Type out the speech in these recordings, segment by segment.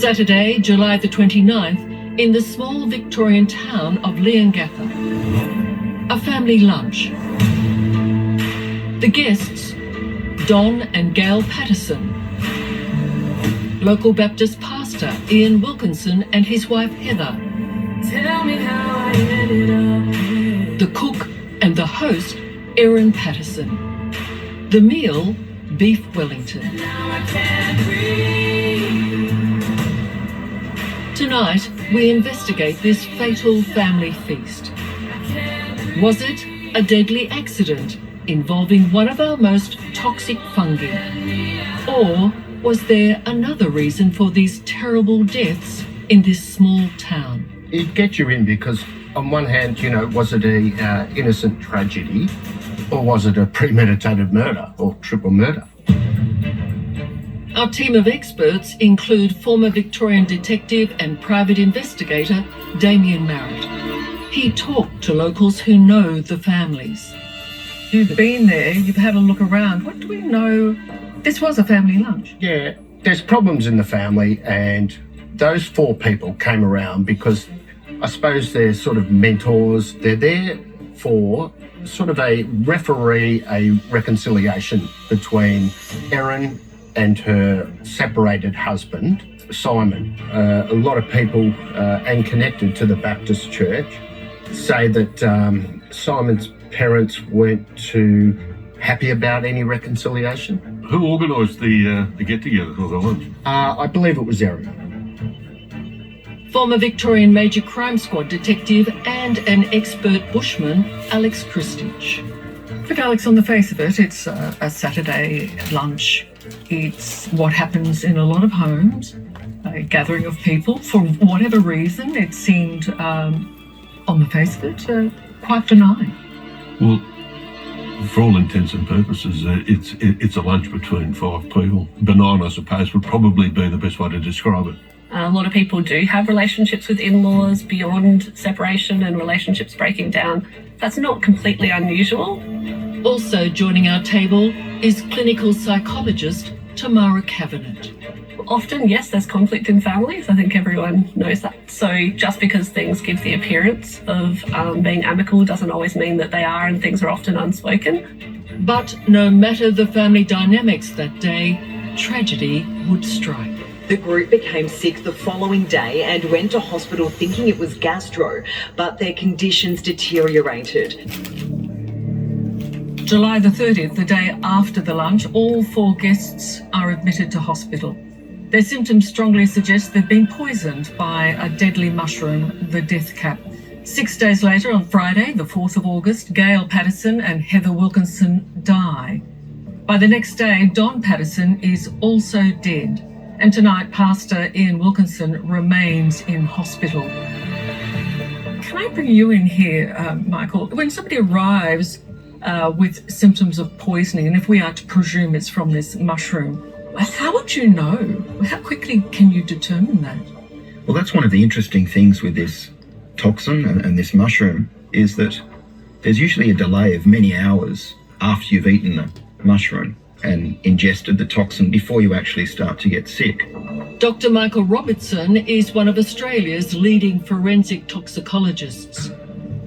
Saturday, July the 29th, in the small Victorian town of Leongatha. A family lunch. The guests, Don and Gail Patterson. Local Baptist pastor Ian Wilkinson and his wife Heather. Tell me how I ended up here. The cook and the host, Erin Patterson. The meal, beef Wellington. Now I can't breathe. Tonight, we investigate this fatal family feast. Was it a deadly accident involving one of our most toxic fungi? Or was there another reason for these terrible deaths in this small town? It gets you in because, on one hand, was it a innocent tragedy, or was it a premeditated murder or triple murder? Our team of experts include former Victorian detective and private investigator Damien Marrett. He talked to locals who know the families. You've been there, you've had a look around. What do we know? This was a family lunch. Yeah, there's problems in the family, and those 4 people came around because I suppose they're sort of mentors. They're there for sort of a referee, a reconciliation between Erin and her separated husband, Simon. A lot of people and connected to the Baptist church say that Simon's parents weren't too happy about any reconciliation. Who organised the get-together for the lunch? I believe it was Erin. Former Victorian Major Crime Squad detective and an expert bushman, Alex Christich. Look, Alex, on the face of it, it's a Saturday lunch. It's what happens in a lot of homes, a gathering of people. For whatever reason, it seemed, on the face of it, quite benign. Well, for all intents and purposes, it's a lunch between 5 people. Benign, I suppose, would probably be the best way to describe it. A lot of people do have relationships with in-laws beyond separation and relationships breaking down. That's not completely unusual. Also joining our table is clinical psychologist Tamara Cavanagh. Often, yes, there's conflict in families. I think everyone knows that. So just because things give the appearance of being amicable doesn't always mean that they are, and things are often unspoken. But no matter the family dynamics that day, tragedy would strike. The group became sick the following day and went to hospital thinking it was gastro, but their conditions deteriorated. July the 30th, the day after the lunch, all 4 guests are admitted to hospital. Their symptoms strongly suggest they've been poisoned by a deadly mushroom, the death cap. 6 days later, on Friday, the 4th of August, Gail Patterson and Heather Wilkinson die. By the next day, Don Patterson is also dead. And tonight, Pastor Ian Wilkinson remains in hospital. Can I bring you in here, Michael? When somebody arrives with symptoms of poisoning, and if we are to presume it's from this mushroom, how would you know? How quickly can you determine that? Well, that's one of the interesting things with this toxin and this mushroom is that there's usually a delay of many hours after you've eaten the mushroom and ingested the toxin before you actually start to get sick. Dr. Michael Robertson is one of Australia's leading forensic toxicologists.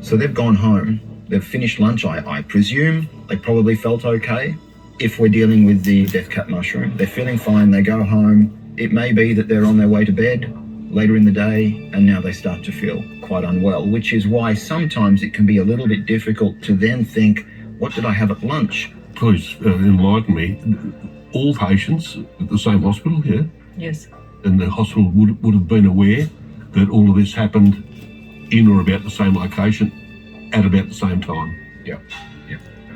So they've gone home, they've finished lunch, I presume they probably felt okay. If we're dealing with the death cap mushroom, they're feeling fine, they go home. It may be that they're on their way to bed later in the day and now they start to feel quite unwell, which is why sometimes it can be a little bit difficult to then think, what did I have at lunch? Please enlighten me. All patients at the same hospital, yeah? Yes. And the hospital would have been aware that all of this happened in or about the same location at about the same time. Yeah.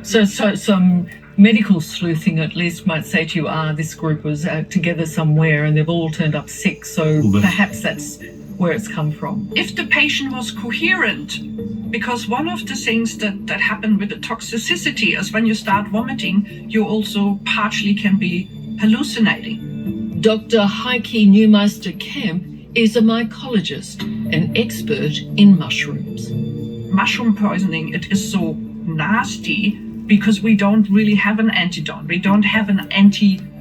So some medical sleuthing at least might say to you, this group was together somewhere and they've all turned up sick, so perhaps that's where it's come from. If the patient was coherent, because one of the things that happen with the toxicity is when you start vomiting, you also partially can be hallucinating. Dr. Heike Neumeister-Kemp is a mycologist, an expert in mushrooms. Mushroom poisoning, it is so nasty because we don't really have an antidote. We don't have an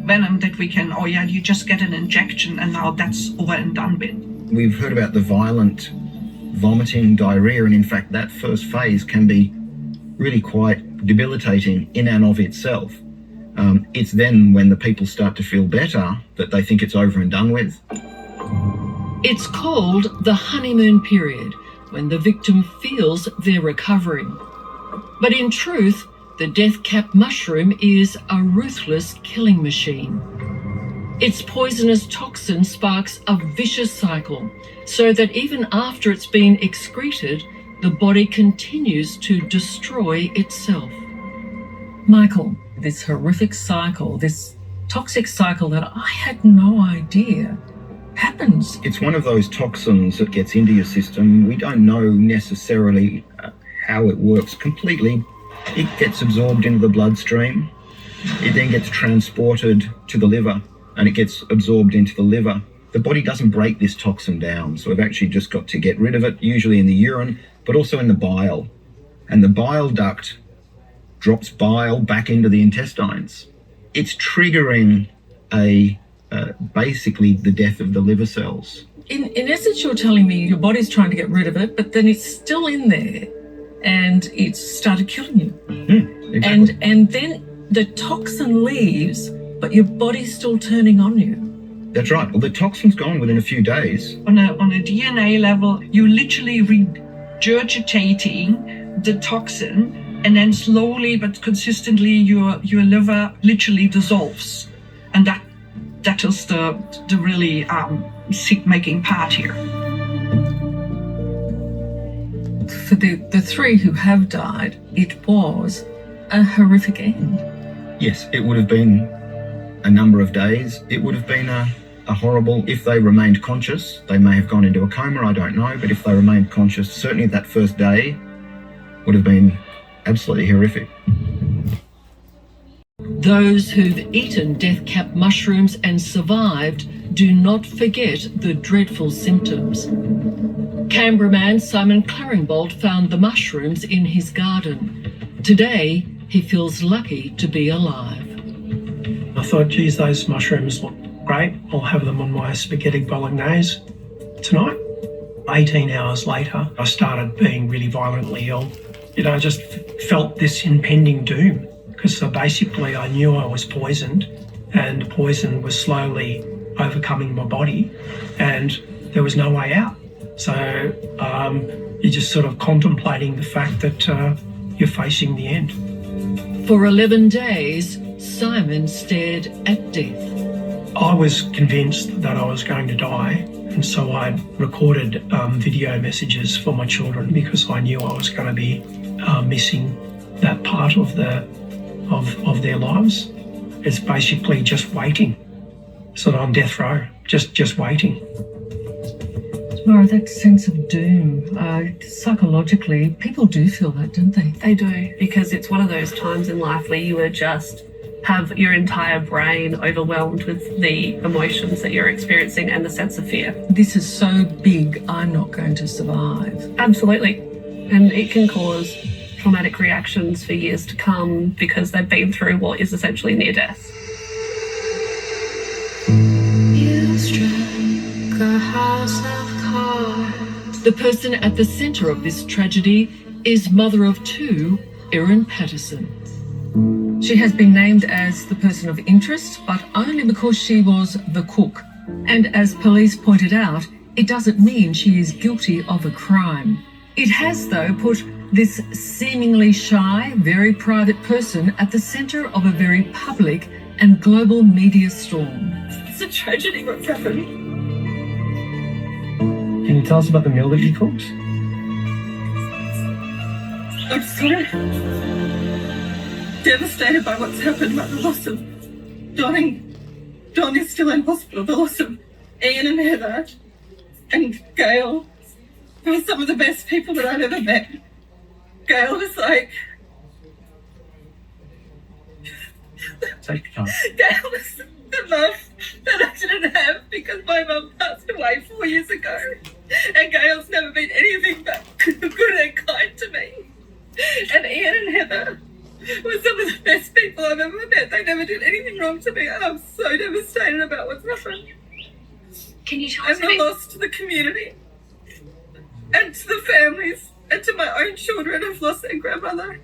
venom that we can, oh yeah, you just get an injection and now that's over and done with. We've heard about the violent vomiting, diarrhea, and in fact that first phase can be really quite debilitating in and of itself. It's then when the people start to feel better that they think it's over and done with. It's called the honeymoon period, when the victim feels they're recovering. But in truth, the death cap mushroom is a ruthless killing machine. Its poisonous toxin sparks a vicious cycle, so that even after it's been excreted, the body continues to destroy itself. Michael, this horrific cycle, this toxic cycle that I had no idea happens. It's one of those toxins that gets into your system. We don't know necessarily how it works completely. It gets absorbed into the bloodstream. It then gets transported to the liver and it gets absorbed into the liver. The body doesn't break this toxin down, so we've actually just got to get rid of it, usually in the urine, but also in the bile. And the bile duct drops bile back into the intestines. It's triggering basically the death of the liver cells. In essence, you're telling me your body's trying to get rid of it, but then it's still in there and it's started killing you. Exactly. And then the toxin leaves, but your body's still turning on you. That's right. Well, the toxin's gone within a few days. On a DNA level, you're literally regurgitating the toxin, and then slowly but consistently your liver literally dissolves. And that is the really sick-making part here. For the three who have died, it was a horrific end. Yes, it would have been a number of days. It would have been a horrible, if they remained conscious, they may have gone into a coma, I don't know, but if they remained conscious, certainly that first day would have been absolutely horrific. Those who've eaten death cap mushrooms and survived do not forget the dreadful symptoms. Canberra man Simon Claringbold found the mushrooms in his garden. Today, he feels lucky to be alive. I thought, geez, those mushrooms look great. I'll have them on my spaghetti bolognese tonight. 18 hours later, I started being really violently ill. I just felt this impending doom because basically I knew I was poisoned and the poison was slowly overcoming my body and there was no way out. So you're just sort of contemplating the fact that you're facing the end. For 11 days, Simon stared at death. I was convinced that I was going to die, and so I recorded video messages for my children because I knew I was going to be missing that part of their lives. It's basically just waiting, sort of on death row, just waiting. Mara, that sense of doom, psychologically, people do feel that, don't they? They do, because it's one of those times in life where you would just have your entire brain overwhelmed with the emotions that you're experiencing and the sense of fear. This is so big, I'm not going to survive. Absolutely. And it can cause traumatic reactions for years to come because they've been through what is essentially near death. You struck a house of cards. The person at the centre of this tragedy is mother of two, Erin Patterson. She has been named as the person of interest, but only because she was the cook. And as police pointed out, it doesn't mean she is guilty of a crime. It has, though, put this seemingly shy, very private person at the centre of a very public and global media storm. It's a tragedy what's happened. Can you tell us about the meal that you cooked? I'm sorry. Devastated by what's happened, by the loss of Don. Don is still in hospital. The loss of Ian and Heather and Gail. They were some of the best people that I've ever met. Gail was like... Take your time. Gail was the love that I didn't have because my mum passed away 4 years ago. And Gail's never been anything but good and kind to me. And Ian and Heather were some of the best people I've ever met. They never did anything wrong to me, and I'm so devastated about what's happened. Can you tell us And the loss to the community, and to the families, and to my own children who've lost their grandmother.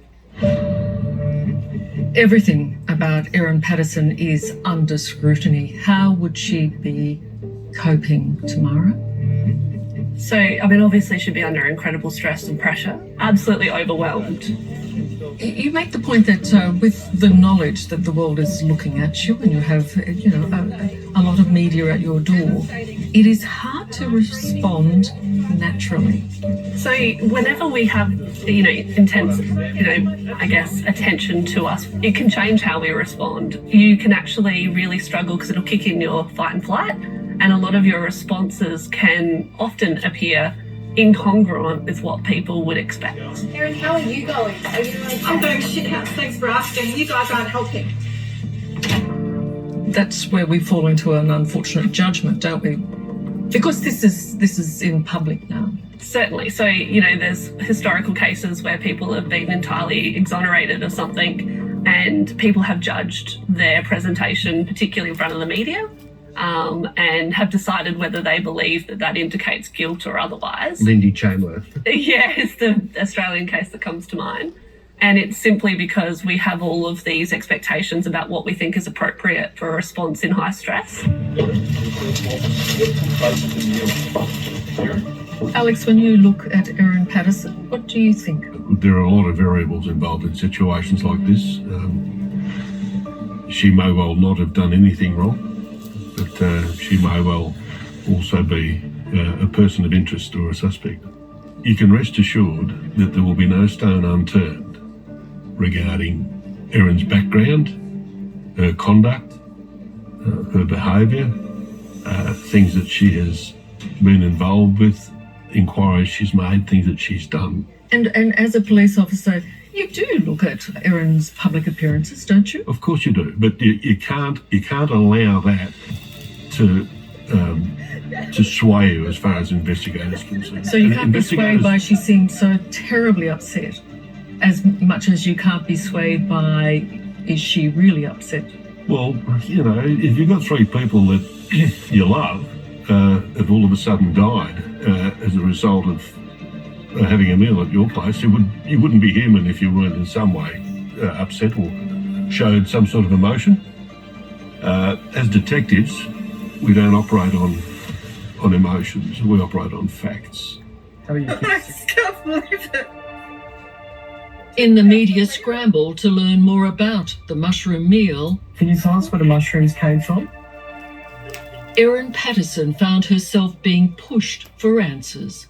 Everything about Erin Patterson is under scrutiny. How would she be coping, Tamara? So, I mean, obviously she'd be under incredible stress and pressure, absolutely overwhelmed. You make the point that with the knowledge that the world is looking at you and you have, a lot of media at your door, it is hard to respond naturally. So whenever we have, intense, I guess, attention to us, it can change how we respond. You can actually really struggle because it'll kick in your fight and flight, and a lot of your responses can often appear incongruent with what people would expect. Erin, how are you going? Are you okay? I'm going shit house. Thanks for asking. You guys aren't helping. That's where we fall into an unfortunate judgment, don't we? Because this is in public now. Certainly. So, there's historical cases where people have been entirely exonerated of something and people have judged their presentation, particularly in front of the media, and have decided whether they believe that indicates guilt or otherwise. Lindy Chamberlain. Yeah, it's the Australian case that comes to mind. And it's simply because we have all of these expectations about what we think is appropriate for a response in high stress. Alex, when you look at Erin Patterson, what do you think? There are a lot of variables involved in situations like this. She may well not have done anything wrong, but she may well also be a person of interest or a suspect. You can rest assured that there will be no stone unturned regarding Erin's background, her conduct, her behaviour, things that she has been involved with, inquiries she's made, things that she's done. And as a police officer, you do look at Erin's public appearances, don't you? Of course you do, but you can't allow that to sway you as far as investigators concerned. So you can't be swayed by she seemed so terribly upset, as much as you can't be swayed by is she really upset? Well, if you've got three people that you love have all of a sudden died as a result of having a meal at your place, you wouldn't be human if you weren't in some way upset or showed some sort of emotion. As detectives, we don't operate on emotions, we operate on facts. How are you? I just can't believe it. In the media scramble to learn more about the mushroom meal, Can you tell us where the mushrooms came from? Erin Patterson found herself being pushed for answers.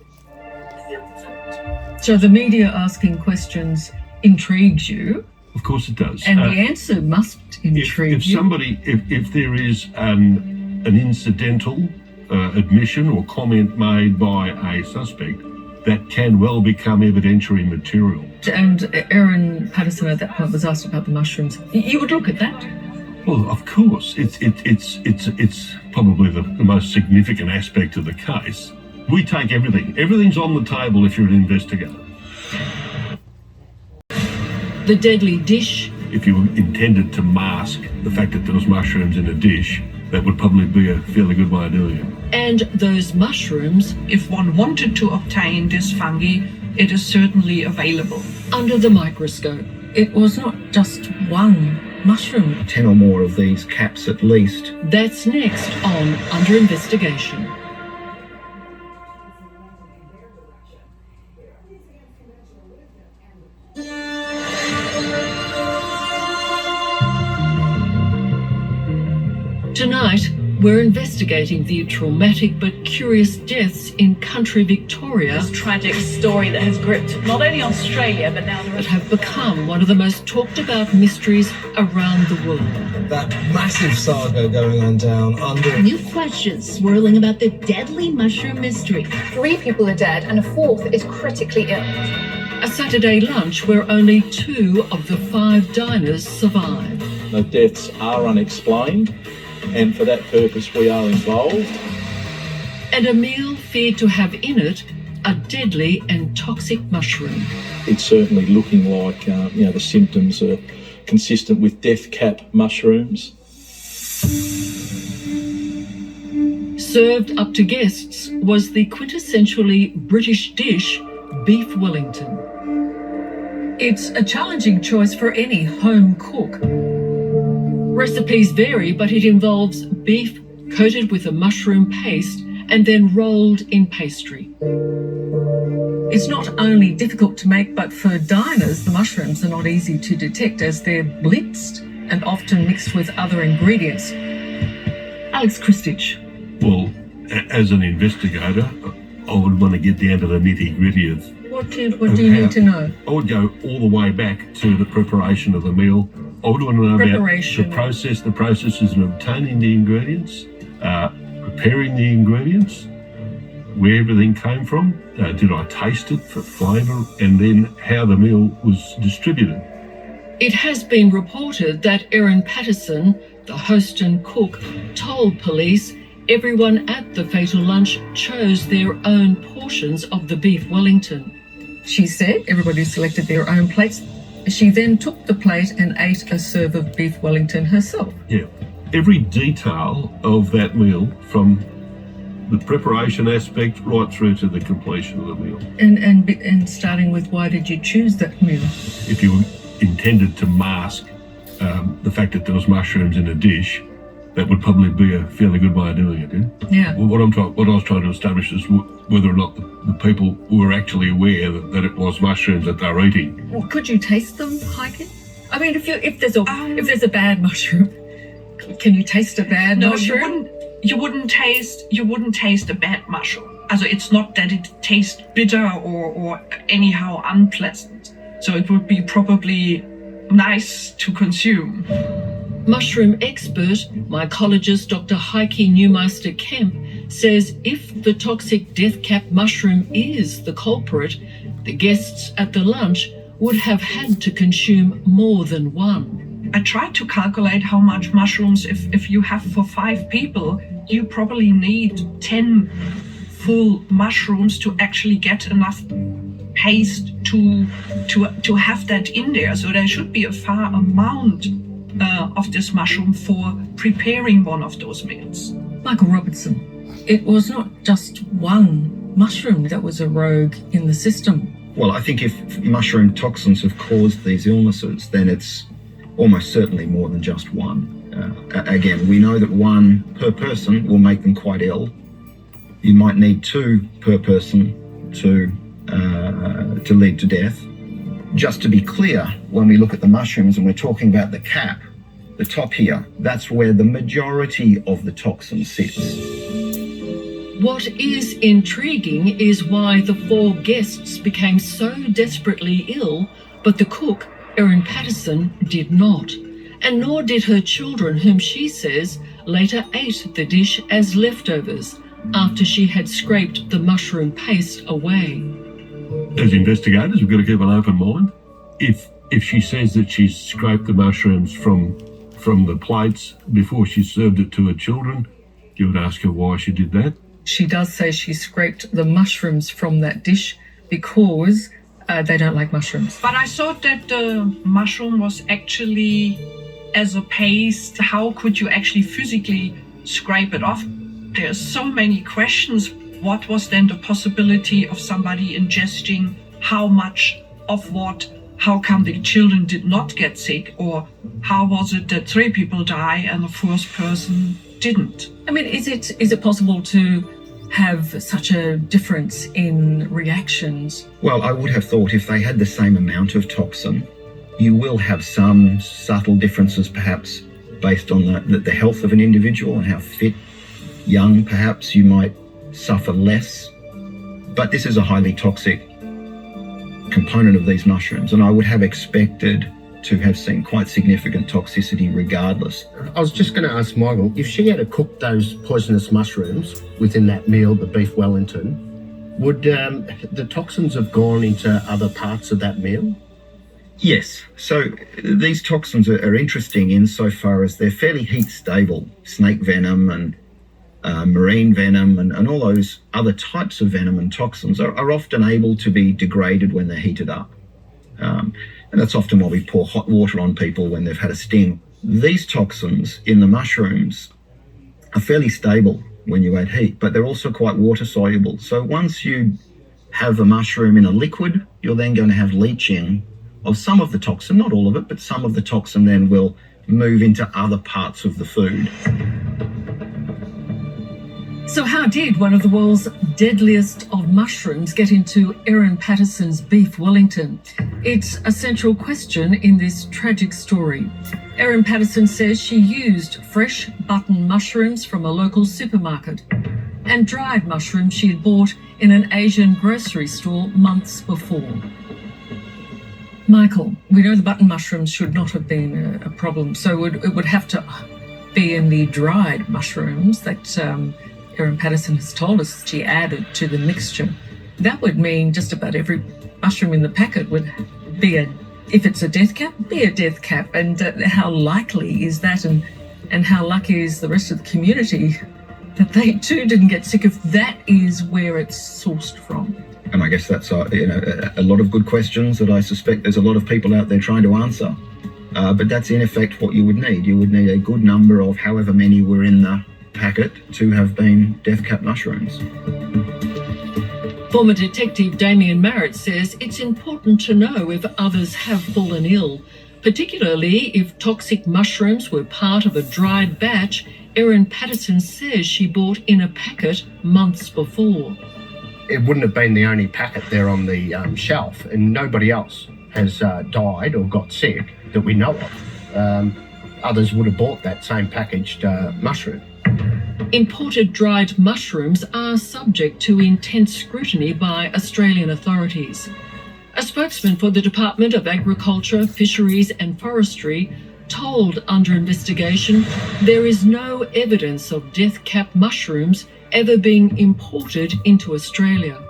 So the media asking questions intrigues you, Of course it does. and the answer must intrigue if you. somebody, if there is an incidental admission or comment made by a suspect, that can well become evidentiary material. And Erin Patterson at that point was asked about the mushrooms. You would look at that. Well, of course, it's probably the most significant aspect of the case. We take everything. Everything's on the table if you're an investigator. The deadly dish, If you intended to mask the fact that there was mushrooms in a dish, that would probably be a fairly good way of doing it. and those mushrooms If one wanted to obtain this fungi, it is certainly available. under the microscope. It was not just one mushroom. 10 or more of these caps at least. That's next on Under Investigation. Tonight, we're investigating the traumatic but curious deaths in country Victoria This tragic story that has gripped not only Australia but now the that have become one of the most talked about mysteries around the world. That massive saga going on down under. New questions swirling about the deadly mushroom mystery. 3 people are dead and a 4th is critically ill. A Saturday lunch where only 2 of the 5 diners survived. The deaths are unexplained, and for that purpose we are involved. And a meal feared to have in it a deadly and toxic mushroom. It's certainly looking like the symptoms are consistent with death cap mushrooms. Served up to guests was the quintessentially British dish, beef Wellington. It's a challenging choice for any home cook. Recipes vary, but it involves beef coated with a mushroom paste and then rolled in pastry. It's not only difficult to make, but for diners, the mushrooms are not easy to detect as they're blitzed and often mixed with other ingredients. Alex Christich. Well, as an investigator, I would want to get down to the nitty-gritty of What do you need to know? I would go all the way back to the preparation of the meal. I would want to know about the processes of obtaining the ingredients, preparing the ingredients, where everything came from, did I taste it for flavour, and then how the meal was distributed. It has been reported that Erin Patterson, the host and cook, told police everyone at the fatal lunch chose their own portions of the beef Wellington. She said everybody selected their own plates. She then took the plate and ate a serve of beef Wellington herself. Yeah. Every detail of that meal, from the preparation aspect right through to the completion of the meal. And starting with, why did you choose that meal? If you intended to mask the fact that there was mushrooms in a dish, that would probably be a fairly good way of doing it, Yeah. Well, what I was trying to establish is whether or not the people were actually aware that it was mushrooms that they were eating. Well, could you taste them, Heike? I mean, if there's a bad mushroom, can you taste a bad mushroom? You wouldn't taste a bad mushroom. Also, it's not that it tastes bitter or anyhow unpleasant. So it would be probably nice to consume. Mushroom expert, mycologist Dr. Heike Neumeister Kemp, says if the toxic death cap mushroom is the culprit, the guests at the lunch would have had to consume more than one. I tried to calculate how much mushrooms, if you have for 5 people, you probably need 10 full mushrooms to actually get enough paste to have that in there. So there should be a fair amount of this mushroom for preparing one of those meals. Michael Robertson, it was not just one mushroom that was a rogue in the system. Well, I think if mushroom toxins have caused these illnesses, then it's almost certainly more than just one. Again, we know that one per person will make them quite ill. You might need 2 per person to lead to death. Just to be clear, when we look at the mushrooms and we're talking about the cap, the top here, that's where the majority of the toxin sits. What is intriguing is why the 4 guests became so desperately ill, but the cook, Erin Patterson, did not. And nor did her children, whom she says later ate the dish as leftovers after she had scraped the mushroom paste away. As investigators, we've got to keep an open mind. If she says that she scraped the mushrooms from the plates before she served it to her children, you would ask her why she did that. She does say she scraped the mushrooms from that dish because they don't like mushrooms. But I thought that the mushroom was actually as a paste. How could you actually physically scrape it off? There's so many questions. What was then the possibility of somebody ingesting how much of what? How come the children did not get sick? Or how was it that 3 people die and the 4th person didn't? I mean, is it possible to have such a difference in reactions? Well, I would have thought if they had the same amount of toxin, you will have some subtle differences perhaps based on the health of an individual and how fit, young perhaps, you might suffer less. But this is a highly toxic component of these mushrooms, and I would have expected to have seen quite significant toxicity regardless. I was just going to ask Michael, if she had cooked those poisonous mushrooms within that meal, the beef Wellington, would the toxins have gone into other parts of that meal? Yes. So these toxins are interesting insofar as they're fairly heat stable. Snake venom and marine venom and all those other types of venom and toxins are often able to be degraded when they're heated up. And that's often why we pour hot water on people when they've had a sting. These toxins in the mushrooms are fairly stable when you add heat, but they're also quite water soluble. So once you have a mushroom in a liquid, you're then going to have leaching of some of the toxin, not all of it, but some of the toxin then will move into other parts of the food. So how did one of the world's deadliest of mushrooms get into Erin Patterson's beef Wellington? It's a central question in this tragic story. Erin Patterson says she used fresh button mushrooms from a local supermarket and dried mushrooms she had bought in an Asian grocery store months before. Michael, we know the button mushrooms should not have been a problem, so it would have to be in the dried mushrooms that Erin Patterson has told us she added to the mixture. That would mean just about every mushroom in the packet would be if it's a death cap, be a death cap. And how likely is that, and how lucky is the rest of the community that they too didn't get sick if that is where it's sourced from? And I guess that's a lot of good questions that I suspect there's a lot of people out there trying to answer. But that's in effect what you would need. You would need a good number of however many were in the packet to have been death cap mushrooms. Former Detective Damien Marrett says it's important to know if others have fallen ill, particularly if toxic mushrooms were part of a dried batch Erin Patterson says she bought in a packet months before. It wouldn't have been the only packet there on the shelf, and nobody else has died or got sick that we know of. Others would have bought that same packaged mushroom. Imported dried mushrooms are subject to intense scrutiny by Australian authorities. A spokesman for the Department of Agriculture, Fisheries and Forestry told Under Investigation there is no evidence of death cap mushrooms ever being imported into Australia.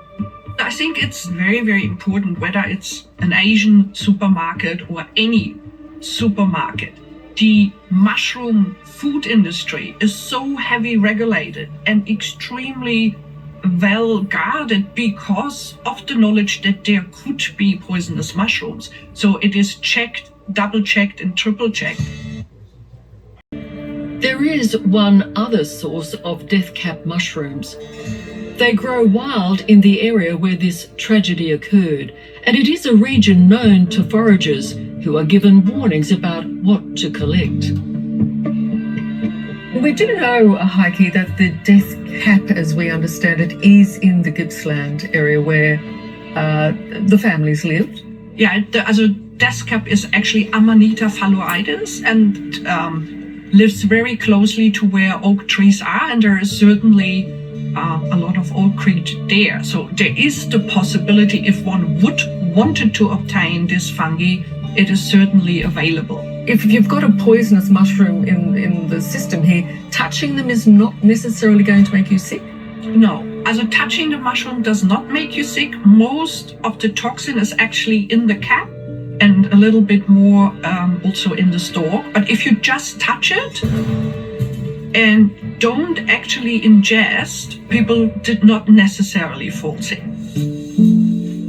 I think it's very, very important whether it's an Asian supermarket or any supermarket. The mushroom food industry is so heavily regulated and extremely well guarded because of the knowledge that there could be poisonous mushrooms. So it is checked, double checked and triple checked. There is one other source of death cap mushrooms. They grow wild in the area where this tragedy occurred, and it is a region known to foragers who are given warnings about what to collect. We do know, Heike, that the death cap, as we understand it, is in the Gippsland area where the families lived. Yeah, the death cap is actually Amanita phalloides and lives very closely to where oak trees are, and there is certainly a lot of oak trees there. So there is the possibility, if one wanted to obtain this fungi, it is certainly available. If you've got a poisonous mushroom in the system here, touching them is not necessarily going to make you sick? No. Also touching the mushroom does not make you sick. Most of the toxin is actually in the cap and a little bit more also in the stalk. But if you just touch it and don't actually ingest, people did not necessarily fall sick.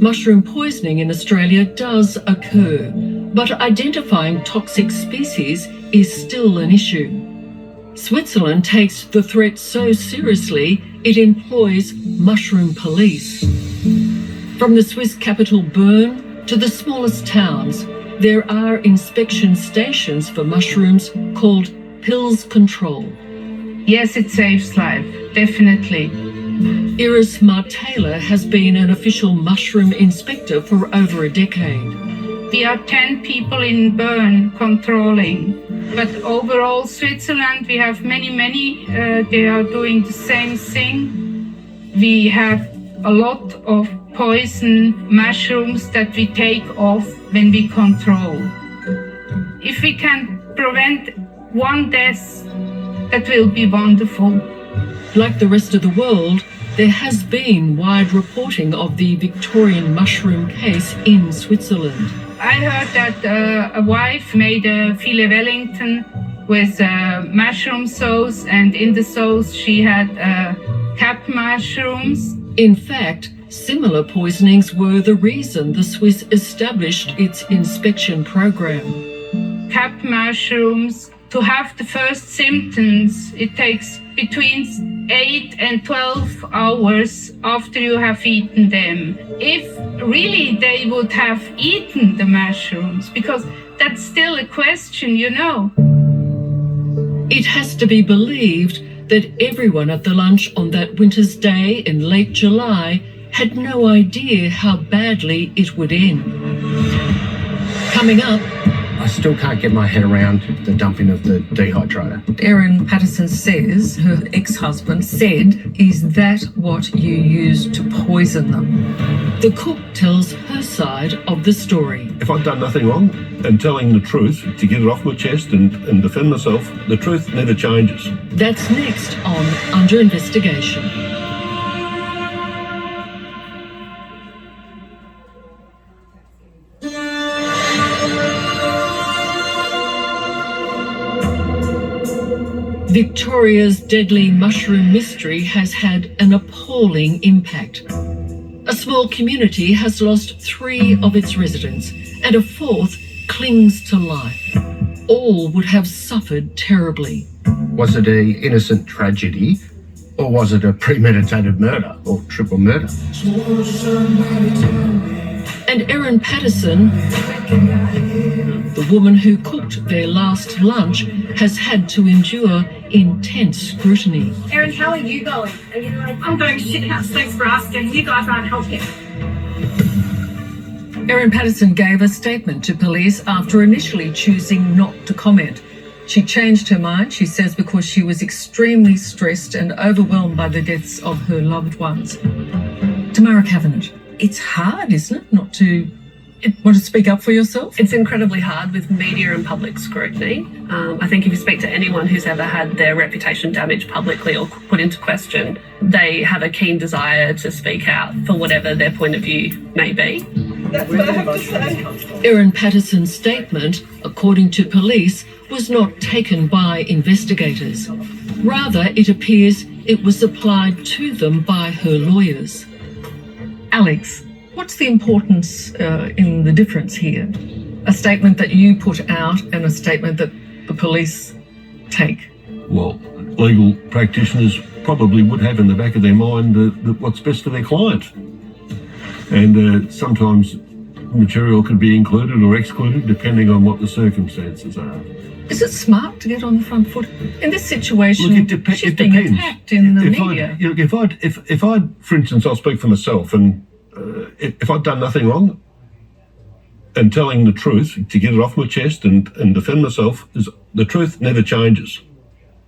Mushroom poisoning in Australia does occur, but identifying toxic species is still an issue. Switzerland takes the threat so seriously it employs mushroom police. From the Swiss capital Bern to the smallest towns, there are inspection stations for mushrooms called Pills Control. Yes, it saves life, definitely. Iris Martaylor has been an official mushroom inspector for over a decade. We are 10 people in Bern controlling, but overall Switzerland we have many, they are doing the same thing. We have a lot of poison mushrooms that we take off when we control. If we can prevent one death, that will be wonderful. Like the rest of the world, there has been wide reporting of the Victorian mushroom case in Switzerland. I heard that a wife made a filet Wellington with mushroom sauce, and in the sauce she had cap mushrooms. In fact, Similar poisonings were the reason the Swiss established its inspection program. Cap mushrooms, to have the first symptoms, it takes between 8 and 12 hours after you have eaten them. If really they would have eaten the mushrooms, because that's still a question, you know. It has to be believed that everyone at the lunch on that winter's day in late July had no idea how badly it would end. Coming up, I still can't get my head around the dumping of the dehydrator. Erin Patterson says her ex-husband said, "Is that what you used to poison them?" the cook tells her side of the story. If I'd done nothing wrong and telling the truth to get it off my chest and defend myself, the truth never changes. That's next on Under Investigation. Victoria's deadly mushroom mystery has had an appalling impact. A small community has lost 3 of its residents, and a 4th clings to life. All would have suffered terribly. Was it an innocent tragedy, or was it a premeditated murder or triple murder? And Erin Patterson, the woman who cooked their last lunch, has had to endure intense scrutiny. Erin, how are you going? Are you like, I'm going shit house, thanks for asking. You guys aren't helping. Erin Patterson gave a statement to police after initially choosing not to comment. She changed her mind, she says, because she was extremely stressed and overwhelmed by the deaths of her loved ones. Tamara Cavendish, it's hard, isn't it, not to want to speak up for yourself? It's incredibly hard with media and public scrutiny. I think if you speak to anyone who's ever had their reputation damaged publicly or put into question, they have a keen desire to speak out for whatever their point of view may be. That's what I have to say. Erin Patterson's statement, according to police, was not taken by investigators. Rather, it appears it was applied to them by her lawyers. Alex, what's the importance in the difference here? A statement that you put out and a statement that the police take? Well, legal practitioners probably would have in the back of their mind what's best for their client. And sometimes material can be included or excluded depending on what the circumstances are. Is it smart to get on the front foot? In this situation, Look, it she's being depends. attacked in the media. If I'd, for instance, I'll speak for myself, and if I'd done nothing wrong and telling the truth to get it off my chest and defend myself, the truth never changes.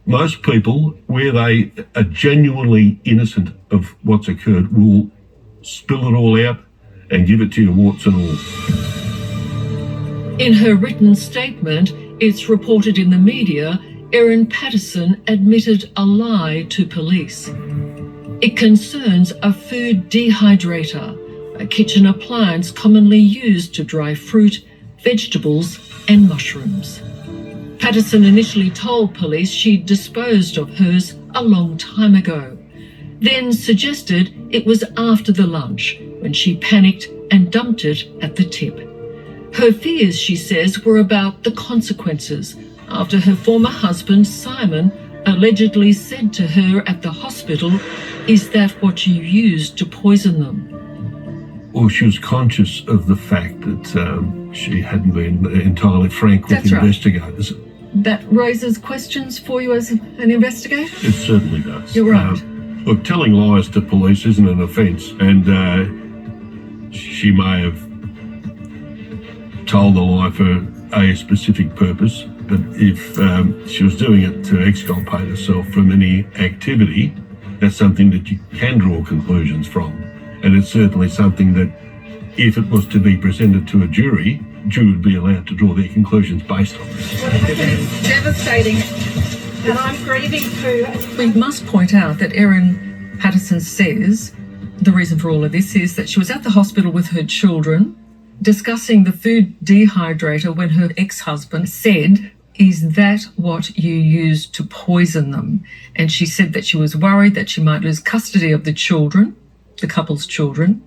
Most people, where they are genuinely innocent of what's occurred, will spill it all out and give it to you warts and all. In her written statement, it's reported in the media, Erin Patterson admitted a lie to police. It concerns a food dehydrator, a kitchen appliance commonly used to dry fruit, vegetables, and mushrooms. Patterson initially told police she'd disposed of hers a long time ago, then suggested it was after the lunch when she panicked and dumped it at the tip. Her fears, she says, were about the consequences after her former husband, Simon, allegedly said to her at the hospital, "Is that what you used to poison them?" Well, she was conscious of the fact that she hadn't been entirely frank with That's right. investigators. That raises questions for you as an investigator? It certainly does. You're right. Look, telling lies to police isn't an offence, and she may have told the lie for a specific purpose, but if she was doing it to exculpate herself from any activity, that's something that you can draw conclusions from. And it's certainly something that, if it was to be presented to a jury would be allowed to draw their conclusions based on this. What happened is devastating, and I'm grieving too. We must point out that Erin Patterson says the reason for all of this is that she was at the hospital with her children discussing the food dehydrator when her ex-husband said, "Is that what you used to poison them?" And she said that she was worried that she might lose custody of the children the couple's children,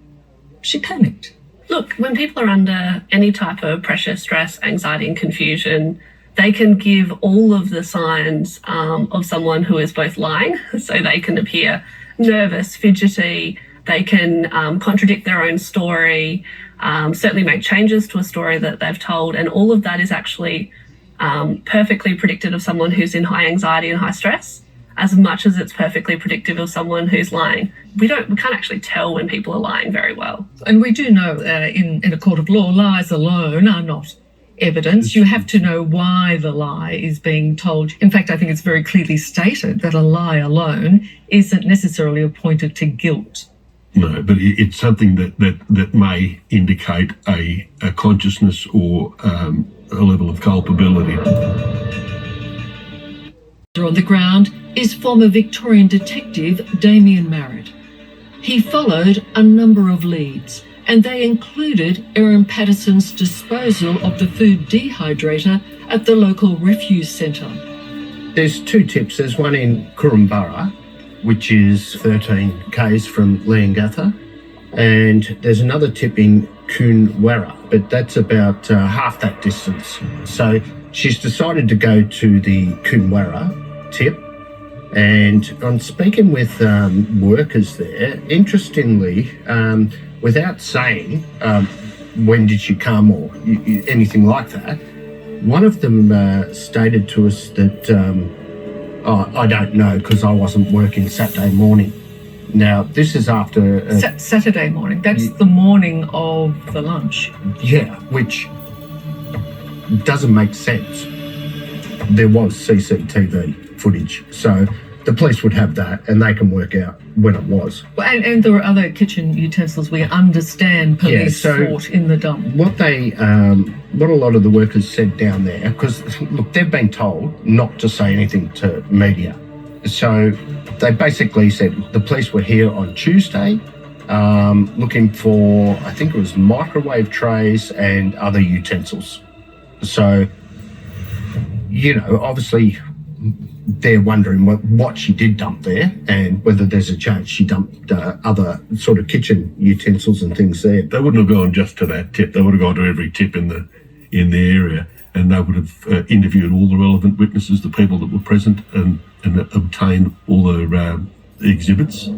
she panicked. Look, when people are under any type of pressure, stress, anxiety and confusion, they can give all of the signs of someone who is both lying. So they can appear nervous, fidgety, they can contradict their own story, certainly make changes to a story that they've told. And all of that is actually perfectly predictive of someone who's in high anxiety and high stress, as much as it's perfectly predictive of someone who's lying. We can't actually tell when people are lying very well. And we do know in a court of law, lies alone are not evidence. You have to know why the lie is being told. In fact, I think it's very clearly stated that a lie alone isn't necessarily appointed to guilt. No, but it's something that may indicate a consciousness or a level of culpability. On the ground is former Victorian detective Damien Marrett. He followed a number of leads, and they included Erin Patterson's disposal of the food dehydrator at the local refuse centre. There's two tips. There's one in Kurumburra, which is 13 k's from Leongatha, and there's another tip in Coonawarra, but that's about half that distance. So she's decided to go to the Coonawarra tip, and on speaking with workers there, interestingly, without saying when did she come or anything like that, one of them stated to us that I don't know because I wasn't working Saturday morning. Now, this is after... Saturday morning. That's the morning of the lunch. Yeah, which doesn't make sense. There was CCTV footage, so the police would have that and they can work out when it was. And there were other kitchen utensils we understand police fought in the dump. What a lot of the workers said down there, because look, they've been told not to say anything to media. So they basically said the police were here on Tuesday looking for, I think it was microwave trays and other utensils. So, you know, obviously they're wondering what she did dump there and whether there's a chance she dumped other sort of kitchen utensils and things there. They wouldn't have gone just to that tip. They would have gone to every tip in the area, and they would have interviewed all the relevant witnesses, the people that were present, and obtained all the exhibits.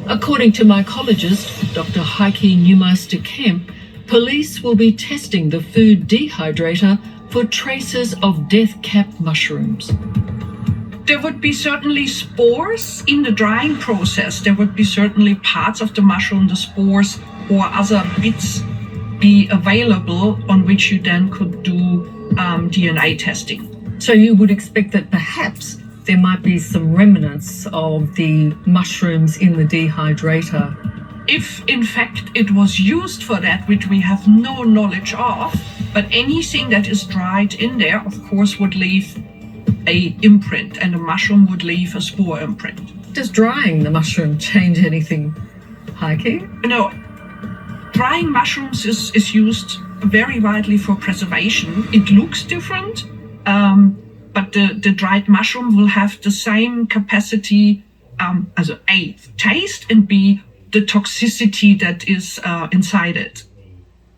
According to mycologist Dr. Heike Neumeister-Kemp, police will be testing the food dehydrator for traces of death cap mushrooms. There would be certainly spores in the drying process. There would be certainly parts of the mushroom, the spores or other bits be available on which you then could do DNA testing. So you would expect that perhaps there might be some remnants of the mushrooms in the dehydrator. If in fact it was used for that, which we have no knowledge of, but anything that is dried in there, of course, would leave a imprint, and a mushroom would leave a spore imprint. Does drying the mushroom change anything, Heike? No. Drying mushrooms is used very widely for preservation. It looks different, but the dried mushroom will have the same capacity as A, taste, and B, the toxicity that is inside it.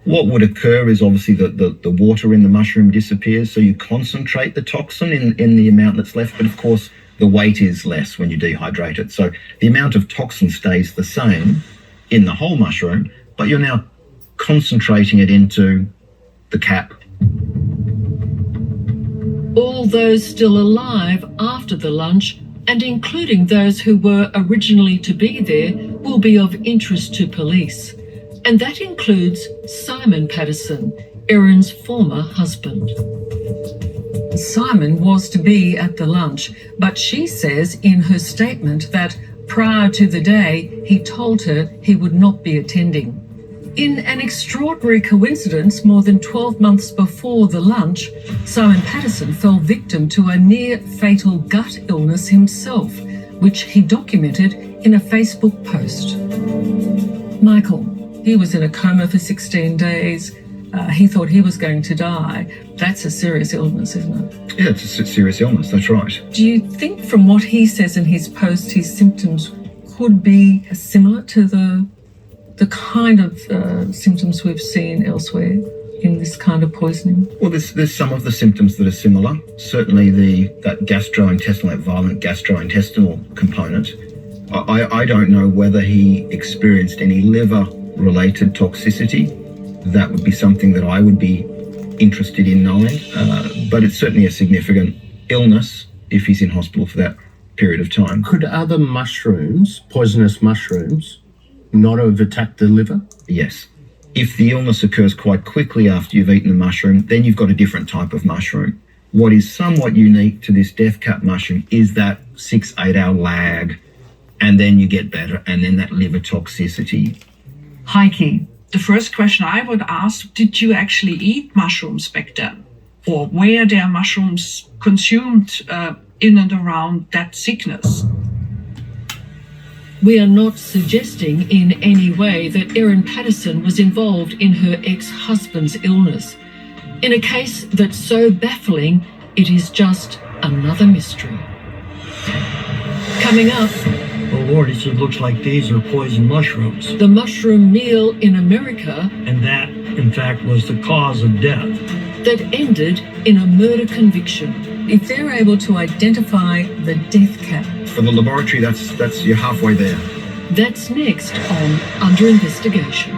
What would occur is obviously the water in the mushroom disappears, so you concentrate the toxin in the amount that's left, but of course the weight is less when you dehydrate it. So the amount of toxin stays the same in the whole mushroom, but you're now concentrating it into the cap. All those still alive after the lunch, and including those who were originally to be there, will be of interest to police. And that includes Simon Patterson, Erin's former husband. Simon was to be at the lunch, but she says in her statement that prior to the day, he told her he would not be attending. In an extraordinary coincidence, more than 12 months before the lunch, Simon Patterson fell victim to a near-fatal gut illness himself, which he documented in a Facebook post. Michael, he was in a coma for 16 days. He thought he was going to die. That's a serious illness, isn't it? Yeah, it's a serious illness, that's right. Do you think from what he says in his post, his symptoms could be similar to the kind of symptoms we've seen elsewhere in this kind of poisoning? Well, there's some of the symptoms that are similar. Certainly that gastrointestinal, that violent gastrointestinal component. I don't know whether he experienced any liver-related toxicity. That would be something that I would be interested in knowing. But it's certainly a significant illness if he's in hospital for that period of time. Could other mushrooms, poisonous mushrooms, not have attacked the liver? Yes. If the illness occurs quite quickly after you've eaten the mushroom, then you've got a different type of mushroom. What is somewhat unique to this death cap mushroom is that 6-8 hour lag, and then you get better, and then that liver toxicity. Heike. The first question I would ask, did you actually eat mushrooms back then? Or were there mushrooms consumed in and around that sickness? We are not suggesting in any way that Erin Patterson was involved in her ex-husband's illness. In a case that's so baffling, it is just another mystery. Coming up, Oh Lord, he said, looks like these are poison mushrooms. the mushroom meal in America And that, in fact, was the cause of death. that ended in a murder conviction. If they're able to identify the death cap, For the laboratory, that's you're halfway there. That's next on Under Investigation.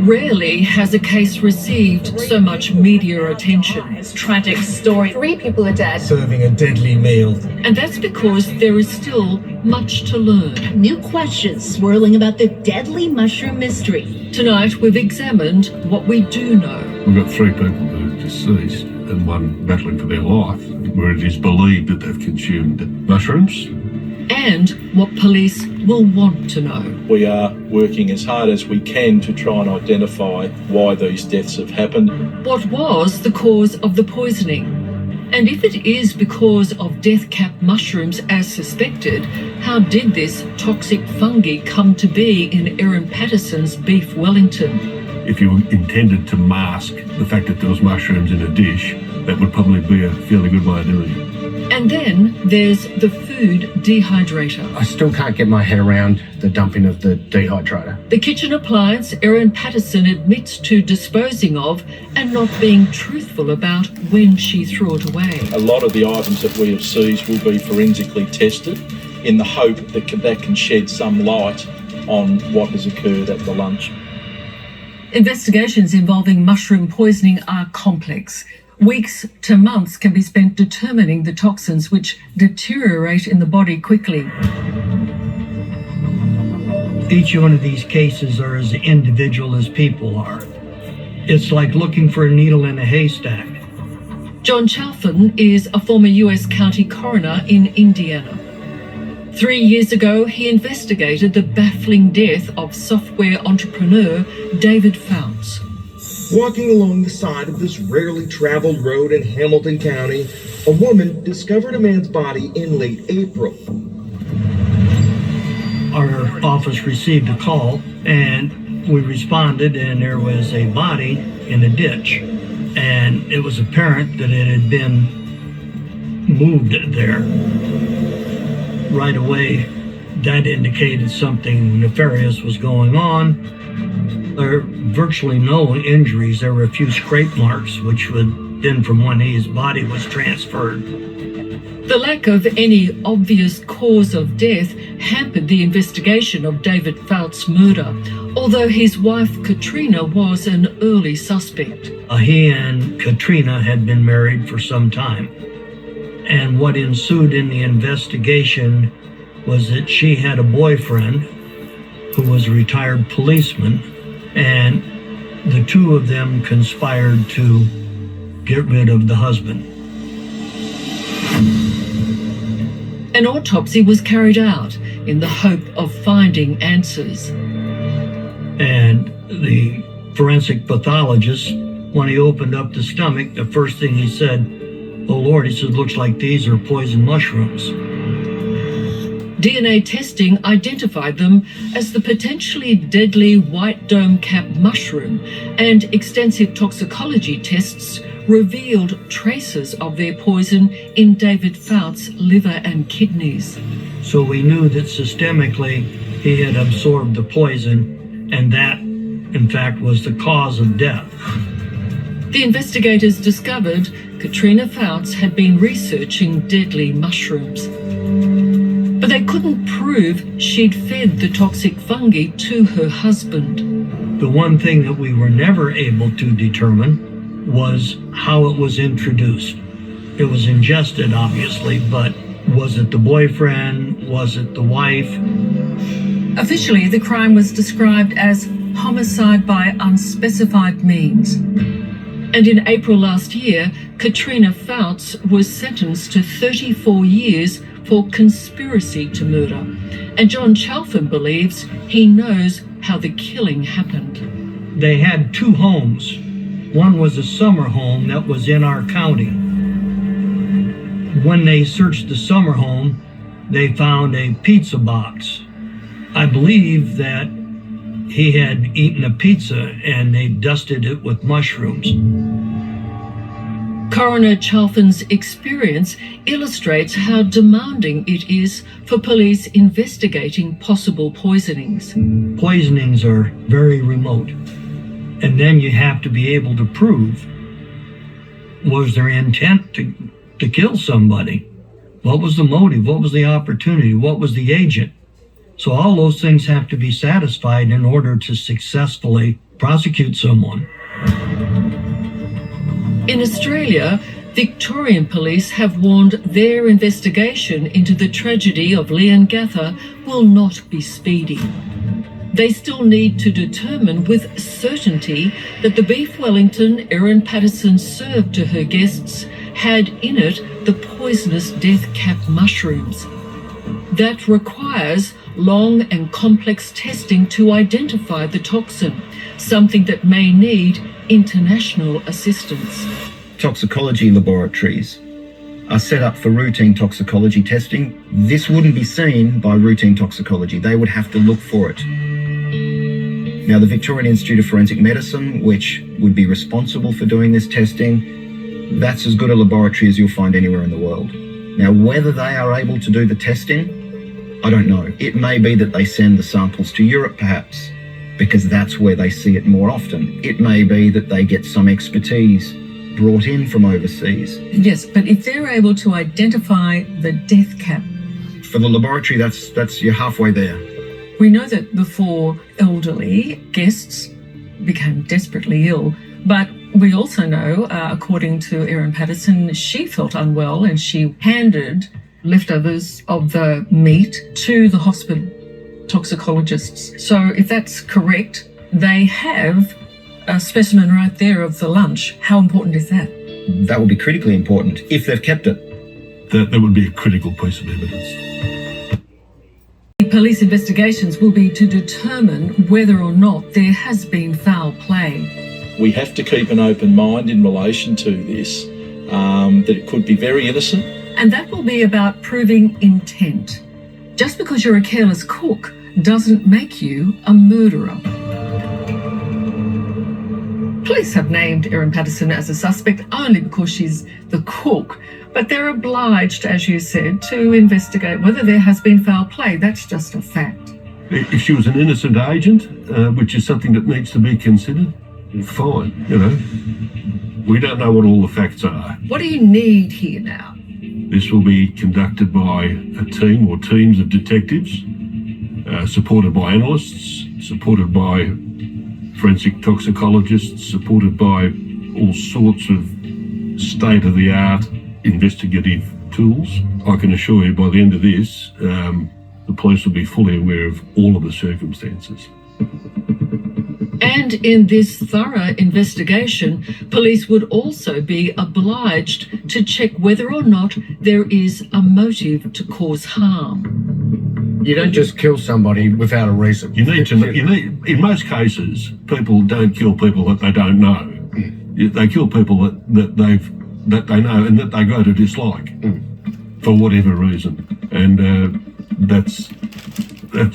Rarely has a case received so much media attention. It's a tragic story. 3 people are dead. Serving a deadly meal. And that's because there is still much to learn. New questions swirling about the deadly mushroom mystery. Tonight, we've examined what we do know. We've got 3 people who are deceased and 1 battling for their life, where it is believed that they've consumed mushrooms. And what police will want to know. We are working as hard as we can to try and identify why these deaths have happened. What was the cause of the poisoning? And if it is because of death cap mushrooms as suspected, how did this toxic fungi come to be in Erin Patterson's beef Wellington? If you intended to mask the fact that there was mushrooms in a dish, that would probably be a fairly good way of doing it. And then there's the food dehydrator. I still can't get my head around the dumping of the dehydrator. The kitchen appliance Erin Patterson admits to disposing of and not being truthful about when she threw it away. A lot of the items that we have seized will be forensically tested in the hope that that can shed some light on what has occurred at the lunch. investigations involving mushroom poisoning are complex. Weeks to months can be spent determining the toxins which deteriorate in the body quickly. Each one of these cases are as individual as people are. It's like looking for a needle in a haystack. John Chalfin is a former US county coroner in Indiana. 3 years ago, he investigated the baffling death of software entrepreneur David Fouts. Walking along the side of this rarely traveled road in Hamilton County, a woman discovered a man's body in late April. Our office received a call and we responded, and there was a body in a ditch. And it was apparent that it had been moved there. Right away, that indicated something nefarious was going on. There are virtually no injuries. There were a few scrape marks, which would have been from when his body was transferred. The lack of any obvious cause of death hampered the investigation of David Fouts' murder, although his wife Katrina was an early suspect. He and Katrina had been married for some time. And what ensued in the investigation was that she had a boyfriend who was a retired policeman, and the two of them conspired to get rid of the husband. An autopsy was carried out in the hope of finding answers. And the forensic pathologist, when he opened up the stomach, the first thing he said, "Oh Lord," he said, "looks like these are poison mushrooms." DNA testing identified them as the potentially deadly white dome cap mushroom, and extensive toxicology tests revealed traces of their poison in David Fout's liver and kidneys. So we knew that systemically he had absorbed the poison, and that, in fact, was the cause of death. The investigators discovered Katrina Fouts had been researching deadly mushrooms. But they couldn't prove she'd fed the toxic fungi to her husband. The one thing that we were never able to determine was how it was introduced. It was ingested, obviously, but was it the boyfriend? Was it the wife? Officially, the crime was described as homicide by unspecified means. And in April last year, Katrina Fouts was sentenced to 34 years for conspiracy to murder. And John Chalfin believes he knows how the killing happened. They had two homes. One was a summer home that was in our county. When they searched the summer home, they found a pizza box. I believe that he had eaten a pizza and they dusted it with mushrooms. Coroner Chalfin's experience illustrates how demanding it is for police investigating possible poisonings. Poisonings are very remote. And then you have to be able to prove, was there intent to kill somebody? What was the motive? What was the opportunity? What was the agent? So all those things have to be satisfied in order to successfully prosecute someone. In Australia, Victorian police have warned their investigation into the tragedy of Leongatha will not be speedy. They still need to determine with certainty that the beef Wellington Erin Patterson served to her guests had in it the poisonous death cap mushrooms. That requires long and complex testing to identify the toxin, something that may need international assistance. Toxicology laboratories are set up for routine toxicology testing. This wouldn't be seen by routine toxicology. They would have to look for it. Now, the Victorian Institute of Forensic Medicine, which would be responsible for doing this testing, that's as good a laboratory as you'll find anywhere in the world. Now, whether they are able to do the testing, I don't know. It may be that they send the samples to Europe, perhaps, because that's where they see it more often. It may be that they get some expertise brought in from overseas. Yes, but if they're able to identify the death cap. For the laboratory, that's you're halfway there. We know that the four elderly guests became desperately ill, but we also know, according to Erin Patterson, she felt unwell and she handed leftovers of the meat to the hospital toxicologists. So if that's correct, they have a specimen right there of the lunch. How important is that? That would be critically important if they've kept it. That would be a critical piece of evidence. Police investigations will be to determine whether or not there has been foul play. We have to keep an open mind in relation to this, that it could be very innocent. And that will be about proving intent. Just because you're a careless cook doesn't make you a murderer. Police have named Erin Patterson as a suspect only because she's the cook, but they're obliged, as you said, to investigate whether there has been foul play. That's just a fact. If she was an innocent agent, which is something that needs to be considered, fine, you know. We don't know what all the facts are. What do you need here now? This will be conducted by a team or teams of detectives, supported by analysts, supported by forensic toxicologists, supported by all sorts of state-of-the-art investigative tools. I can assure you by the end of this, the police will be fully aware of all of the circumstances. And in this thorough investigation, police would also be obliged to check whether or not there is a motive to cause harm. You don't just kill somebody without a reason. You need, in most cases, people don't kill people that they don't know. They kill people that they know and that they grow to dislike for whatever reason. And That's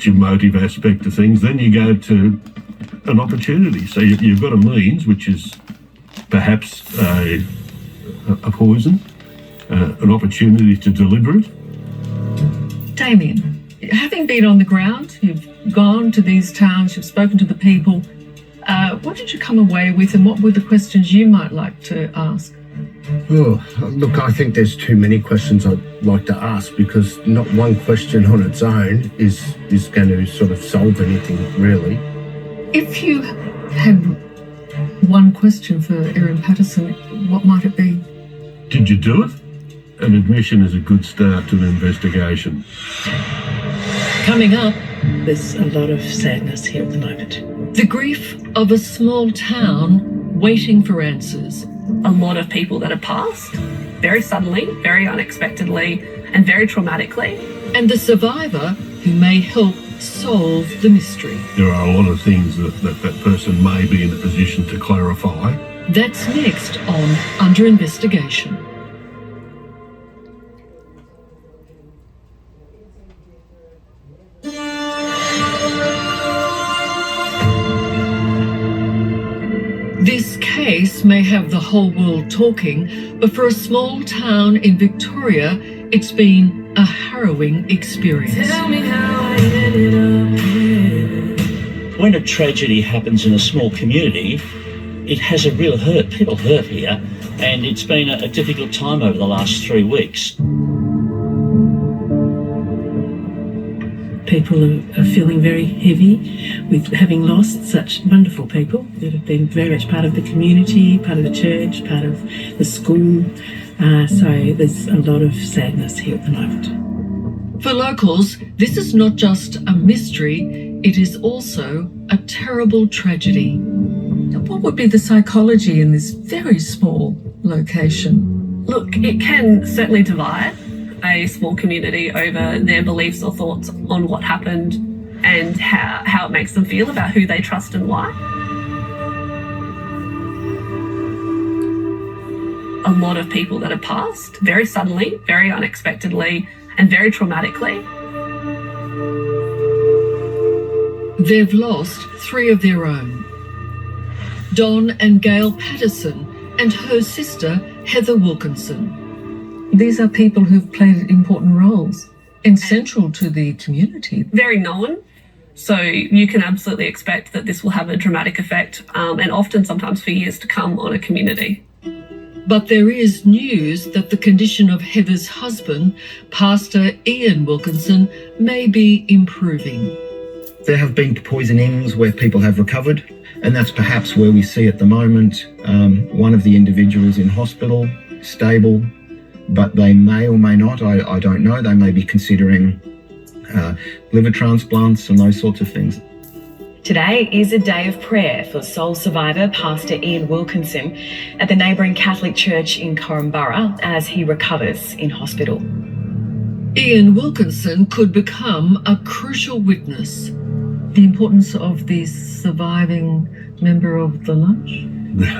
your motive aspect of things. Then you go to an opportunity. So you've got a means, which is perhaps a poison, an opportunity to deliver it. Damien, having been on the ground, you've gone to these towns, you've spoken to the people. What did you come away with, and what were the questions you might like to ask? Oh, look, I think there's too many questions I'd like to ask, because not one question on its own is going to sort of solve anything, really. If you had one question for Erin Patterson, what might it be? Did you do it? An admission is a good start to an investigation. Coming up, there's a lot of sadness here at the moment. The grief of a small town waiting for answers. A lot of people that have passed very suddenly, very unexpectedly, and very traumatically. And the survivor who may help solve the mystery. There are a lot of things that person may be in a position to clarify. That's next on Under Investigation. This case may have the whole world talking, but for a small town in Victoria, it's been a harrowing experience. Tell me how I ended up here. When a tragedy happens in a small community, it has a real hurt. People hurt here, and it's been a difficult time over the last 3 weeks. People are feeling very heavy with having lost such wonderful people that have been very much part of the community, part of the church, part of the school. So there's a lot of sadness here at the moment. For locals, this is not just a mystery, it is also a terrible tragedy. What would be the psychology in this very small location? Look, it can certainly divide a small community over their beliefs or thoughts on what happened and how it makes them feel about who they trust and why. A lot of people that have passed very suddenly, very unexpectedly, and very traumatically. They've lost 3 of their own. Don and Gail Patterson and her sister Heather Wilkinson. These are people who've played important roles and central to the community. Very known. So you can absolutely expect that this will have a dramatic effect and often sometimes for years to come on a community. But there is news that the condition of Heather's husband, Pastor Ian Wilkinson, may be improving. There have been poisonings where people have recovered, and that's perhaps where we see at the moment one of the individuals in hospital, stable, but they may or may not, I don't know, they may be considering liver transplants and those sorts of things. Today is a day of prayer for sole survivor Pastor Ian Wilkinson at the neighbouring Catholic Church in Korumburra as he recovers in hospital. Ian Wilkinson could become a crucial witness. The importance of the surviving member of the lunch?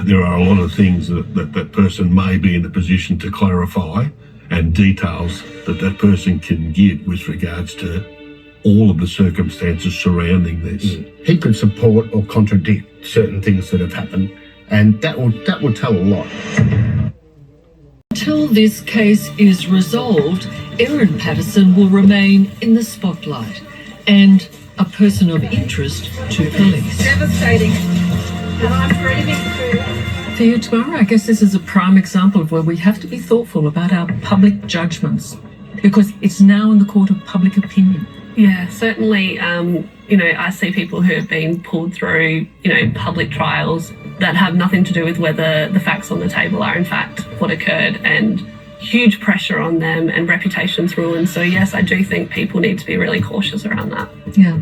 There are a lot of things that person may be in a position to clarify, and details that person can give with regards to all of the circumstances surrounding this. He could support or contradict certain things that have happened, and that will tell a lot. Until this case is resolved, Erin Patterson will remain in the spotlight and a person of interest to police. Devastating. And I'm grieving too. For you, Tamara, I guess this is a prime example of where we have to be thoughtful about our public judgments, because it's now in the court of public opinion. Yeah, certainly, I see people who have been pulled through, public trials that have nothing to do with whether the facts on the table are in fact what occurred, and huge pressure on them and reputations ruined. So yes, I do think people need to be really cautious around that. Yeah.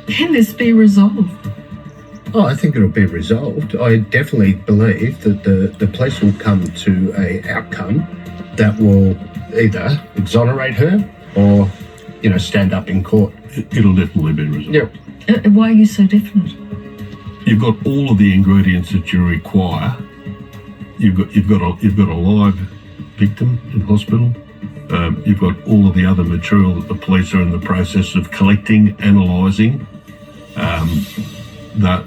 Can this be resolved? Oh, I think it'll be resolved. I definitely believe that the police will come to an outcome that will either exonerate her or, stand up in court. It'll definitely be resolved. Yep. Why are you so definite? You've got all of the ingredients that you require. You've got a live victim in hospital. You've got all of the other material that the police are in the process of collecting, analysing. That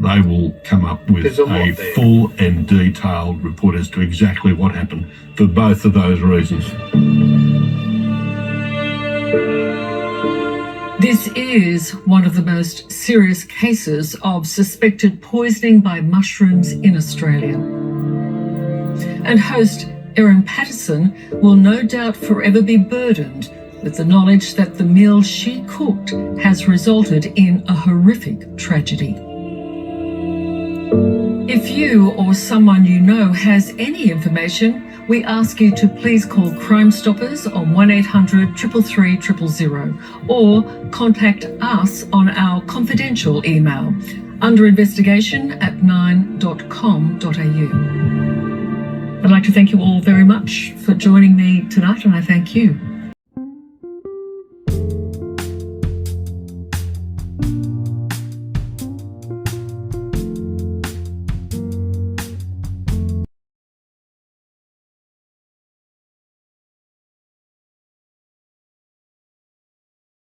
they will come up with There's a lot a there. full and detailed report as to exactly what happened for both of those reasons. This is one of the most serious cases of suspected poisoning by mushrooms in Australia. And host Erin Patterson will no doubt forever be burdened with the knowledge that the meal she cooked has resulted in a horrific tragedy. If you or someone you know has any information, we ask you to please call Crime Stoppers on 1800 333 000 or contact us on our confidential email underinvestigation@nine.com.au. I'd like to thank you all very much for joining me tonight, and I thank you.